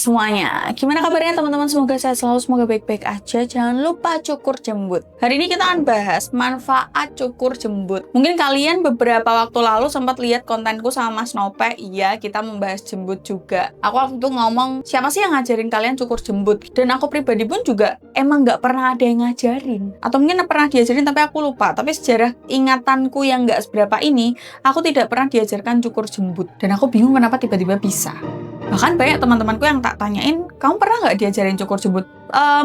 semuanya, gimana kabarnya teman-teman? Semoga sehat selalu, semoga baik-baik aja. Jangan lupa cukur jembut. Hari ini kita akan bahas manfaat cukur jembut. Mungkin kalian beberapa waktu lalu sempat lihat kontenku sama Mas Nope. Iya, kita membahas jembut juga. Aku waktu itu ngomong, siapa sih yang ngajarin kalian cukur jembut? Dan aku pribadi pun juga emang nggak pernah ada yang ngajarin. Atau mungkin pernah diajarin tapi aku lupa. Tapi sejarah ingatanku yang nggak seberapa ini, aku tidak pernah diajarkan cukur jembut. Dan aku bingung kenapa tiba-tiba bisa. Bahkan banyak teman-temanku yang tak tanyain, kamu pernah nggak diajarin cukur jembut?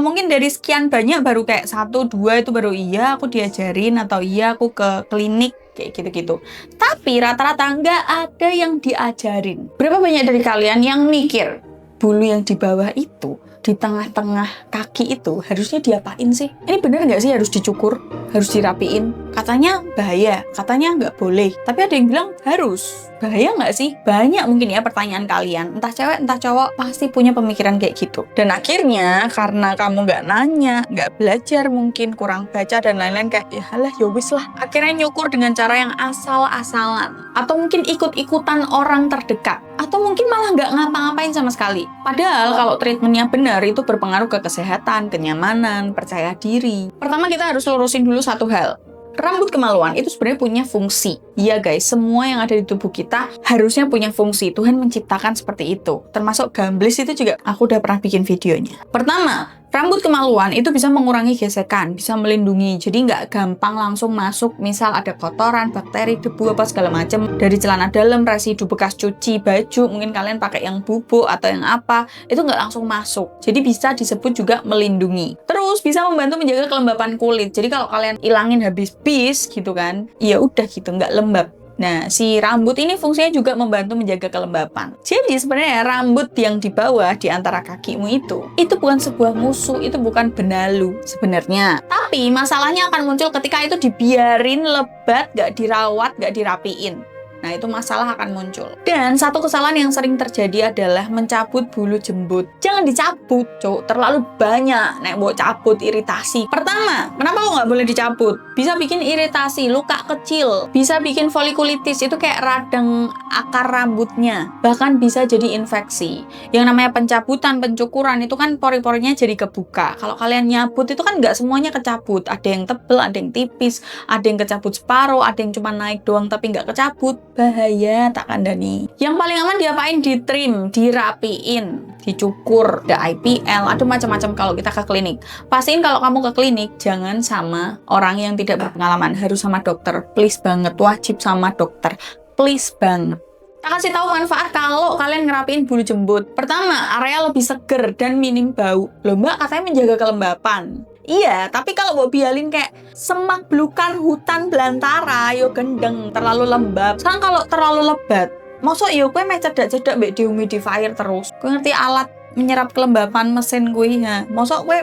Mungkin dari sekian banyak baru kayak 1-2 itu baru iya aku diajarin, atau iya aku ke klinik, kayak gitu-gitu. Tapi rata-rata nggak ada yang diajarin. Berapa banyak dari kalian yang mikir, bulu yang di bawah itu, di tengah-tengah kaki itu harusnya diapain sih? Ini bener nggak sih harus dicukur? Harus dirapiin? Katanya bahaya, katanya nggak boleh. Tapi ada yang bilang harus. Bahaya nggak sih? Banyak mungkin ya pertanyaan kalian. Entah cewek, entah cowok, pasti punya pemikiran kayak gitu. Dan akhirnya, karena kamu nggak nanya, nggak belajar mungkin, kurang baca dan lain-lain, kayak, ya halah, ya wis lah. Akhirnya nyukur dengan cara yang asal-asalan. Atau mungkin ikut-ikutan orang terdekat. Atau mungkin malah nggak ngapa-ngapain sama sekali. Padahal kalau treatmentnya benar, itu berpengaruh ke kesehatan, kenyamanan, percaya diri. Pertama kita harus lurusin dulu satu hal. Rambut kemaluan itu sebenarnya punya fungsi. Iya guys, semua yang ada di tubuh kita harusnya punya fungsi. Tuhan menciptakan seperti itu. Termasuk gamblis itu juga aku udah pernah bikin videonya. Pertama, rambut kemaluan itu bisa mengurangi gesekan, bisa melindungi. Jadi nggak gampang langsung masuk, misal ada kotoran, bakteri, debu, apa segala macam dari celana dalam, residu bekas cuci baju, mungkin kalian pakai yang bubuk atau yang apa, itu nggak langsung masuk. Jadi bisa disebut juga melindungi. Terus bisa membantu menjaga kelembapan kulit. Jadi kalau kalian ilangin habis-habis gitu kan, ya udah gitu, nggak lembab. Nah, si rambut ini fungsinya juga membantu menjaga kelembapan. Jadi sebenarnya rambut yang di bawah di antara kakimu itu bukan sebuah musuh, itu bukan benalu sebenarnya. Tapi masalahnya akan muncul ketika itu dibiarin lebat, gak dirawat, gak dirapiin. Nah, itu masalah akan muncul. Dan satu kesalahan yang sering terjadi adalah mencabut bulu jembut. Jangan dicabut, cowok. Terlalu banyak. Nek mau cabut, iritasi. Pertama, kenapa kok nggak boleh dicabut? Bisa bikin iritasi, luka kecil. Bisa bikin folikulitis, itu kayak radang akar rambutnya. Bahkan bisa jadi infeksi. Yang namanya pencabutan, pencukuran, itu kan pori-porinya jadi kebuka. Kalau kalian nyabut, itu kan nggak semuanya kecabut. Ada yang tebel, ada yang tipis, ada yang kecabut separuh, ada yang cuma naik doang tapi nggak kecabut. Bahaya, tak kandani. Yang paling aman diapain? Ditrim, dirapiin, dicukur, ada IPL, ada macam-macam kalau kita ke klinik. Pastiin kalau kamu ke klinik, jangan sama orang yang tidak berpengalaman, harus sama dokter. Please banget, wajib sama dokter. Please banget. Kita kasih tahu manfaat kalau kalian ngerapiin bulu jembut. Pertama, area lebih seger dan minim bau. Loh mbak, katanya menjaga kelembapan. Iya, tapi kalau mau bialin kayak semak belukar hutan belantara, yo gendeng, terlalu lembab. Sekarang kalau terlalu lebat, maksud yo gue meh cedak-cedak mbek dehumidifier terus. Gue ngerti alat menyerap kelembapan mesin gue ya. Maksud gue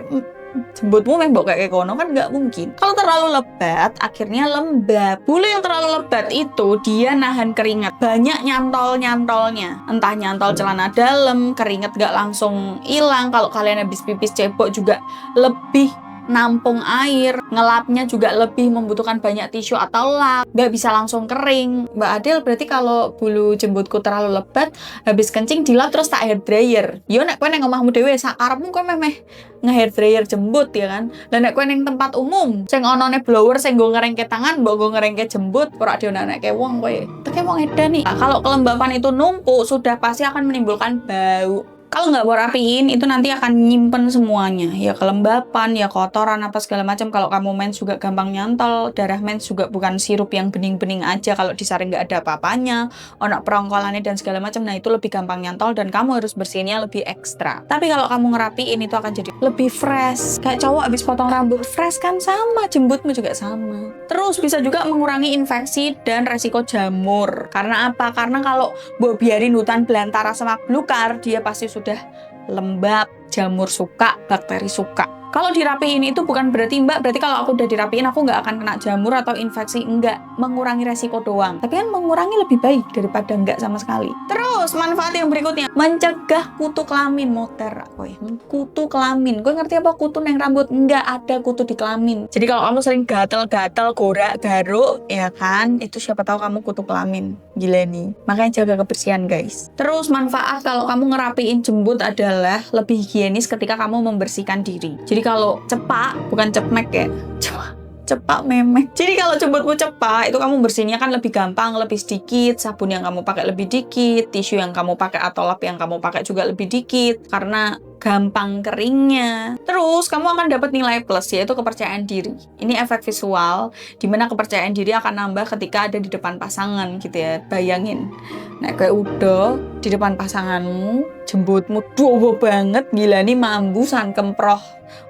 jembutmu meh mbok kayak kono kan nggak mungkin. Kalau terlalu lebat, akhirnya lembab. Bulu yang terlalu lebat itu dia nahan keringat. Banyak nyantol-nyantolnya. Entah nyantol celana dalam, keringat nggak langsung hilang. Kalau kalian habis pipis cebok juga lebih nampung air, ngelapnya juga lebih membutuhkan banyak tisu atau lap, nggak bisa langsung kering. Mbak Adel, berarti kalau bulu jembutku terlalu lebat, habis kencing dilap terus tak hair dryer. Yo nek kowe nang omahmu dhewe sakarepmu kowe meh nge-hair dryer jembut ya kan. Lah nek kowe ning tempat umum sing onone blower sing nggo ngerengke tangan, mbok nggo ngerengke jembut, ora dionek-onekke wong kowe. Teke wong edan nih. Nah, kalau kelembapan itu numpuk, sudah pasti akan menimbulkan bau. Kalau nggak mau rapiin, itu nanti akan nyimpen semuanya. Ya kelembapan, ya kotoran, apa segala macam. Kalau kamu mens juga gampang nyantol. Darah mens juga bukan sirup yang bening-bening aja. Kalau disaring nggak ada apa-apanya. Onak perongkolannya dan segala macam. Nah, itu lebih gampang nyantol dan kamu harus bersihnya lebih ekstra. Tapi kalau kamu ngerapiin, itu akan jadi lebih fresh. Kayak cowok habis potong rambut, fresh kan sama. Jembutmu juga sama. Terus bisa juga mengurangi infeksi dan resiko jamur. Karena apa? Karena kalau biarin hutan belantara semak belukar, dia pasti sudah lembab, jamur suka, bakteri suka. Kalau dirapiin itu bukan berarti Mbak, berarti kalau aku udah dirapiin aku nggak akan kena jamur atau infeksi. Enggak, mengurangi resiko doang. Tapi kan mengurangi lebih baik daripada nggak sama sekali. Terus manfaat yang berikutnya, mencegah kutu kelamin. Motor aku ya, kutu kelamin. Gue ngerti apa kutu neng rambut? Nggak ada kutu di kelamin. Jadi kalau kamu sering gatel-gatel, gorak, garuk, ya kan, itu siapa tahu kamu kutu kelamin. Gila nih. Makanya jaga kebersihan guys. Terus manfaat kalau kamu ngerapiin jembut adalah lebih higienis ketika kamu membersihkan diri. Jadi kalau cepak, bukan cepmek ya, cepak memek. Jadi kalau jembutmu cepak, itu kamu bersihnya kan lebih gampang, lebih sedikit. Sabun yang kamu pakai lebih dikit, tisu yang kamu pakai atau lap yang kamu pakai juga lebih dikit. Karena gampang keringnya. Terus kamu akan dapat nilai plus, yaitu kepercayaan diri. Ini efek visual, dimana kepercayaan diri akan nambah ketika ada di depan pasangan gitu ya. Bayangin, nah kayak udah di depan pasanganmu, jembutmu dowo banget, gila nih mambu san kemproh.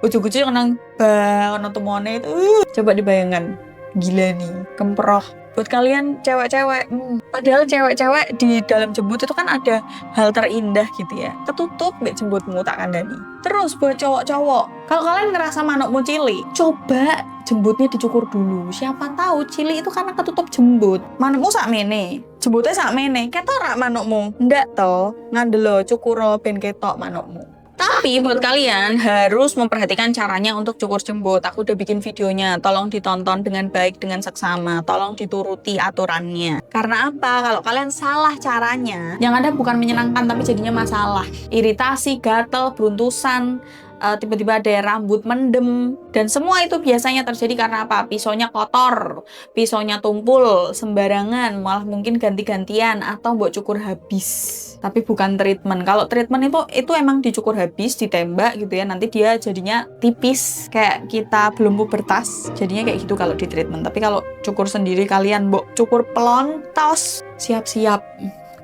Ujuk-ujuk nang ono tumone itu. Coba dibayangkan. Gila nih, kemproh. Buat kalian cewek-cewek, padahal cewek-cewek di dalam jembut itu kan ada hal terindah gitu ya. Ketutup mbek jembutmu tak kandani. Terus buat cowok-cowok, kalau kalian ngerasa manukmu cili, coba jembutnya dicukur dulu. Siapa tahu cili itu karena ketutup jembut. Manukmu sak mene, jembutnya sak mene. Ketok rak manukmu? Ndak toh, ngandelo cukuro ben ketok manukmu. Tapi buat kalian harus memperhatikan caranya untuk cukur jembut. Aku udah bikin videonya, tolong ditonton dengan baik, dengan seksama. Tolong dituruti aturannya. Karena apa? Kalau kalian salah caranya, yang ada bukan menyenangkan tapi jadinya masalah. Iritasi, gatel, beruntusan, tiba-tiba ada rambut mendem, dan semua itu biasanya terjadi karena apa? Pisaunya kotor, pisaunya tumpul sembarangan, malah mungkin ganti-gantian atau buat cukur habis. Tapi bukan treatment. Kalau treatment itu emang dicukur habis, ditembak gitu ya, nanti dia jadinya tipis kayak kita belum pubertas, jadinya kayak gitu kalau di treatment. Tapi kalau cukur sendiri kalian mbok cukur pelontos, siap-siap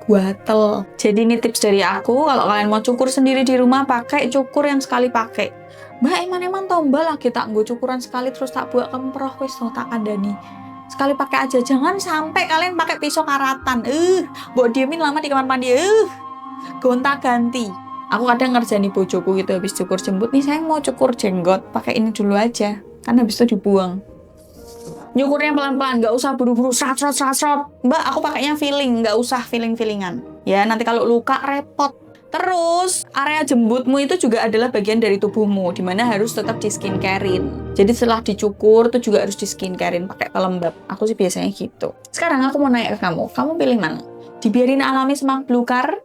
gatel. Jadi ini tips dari aku, kalau kalian mau cukur sendiri di rumah, pakai cukur yang sekali pakai. Mbak eman tombal lagi tak nggo cukuran sekali terus tak buat kemproh wis tak kandani. Sekali pakai aja, jangan sampai kalian pakai pisau karatan. Mbok diemin lama di kamar mandi. Gonta-ganti. Aku kadang ngerjain bojoku gitu habis cukur jembut, nih saya mau cukur jenggot, pakai ini dulu aja. Kan habis itu dibuang. Nyukurnya pelan-pelan, nggak usah buru-buru srat. Mbak, aku pakainya feeling, nggak usah feeling-feelingan. Ya, nanti kalau luka repot. Terus, area jembutmu itu juga adalah bagian dari tubuhmu, dimana harus tetap di skincarein. Jadi setelah dicukur, itu juga harus di skincarein, pakai pelembab. Aku sih biasanya gitu. Sekarang aku mau nanya ke kamu pilih mana? Dibiarin alami semak belukar,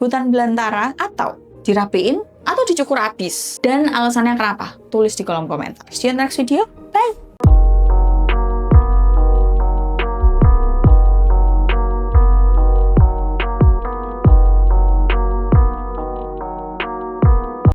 hutan belantara, atau dirapiin, atau dicukur habis? Dan alasannya kenapa? Tulis di kolom komentar. See you next video.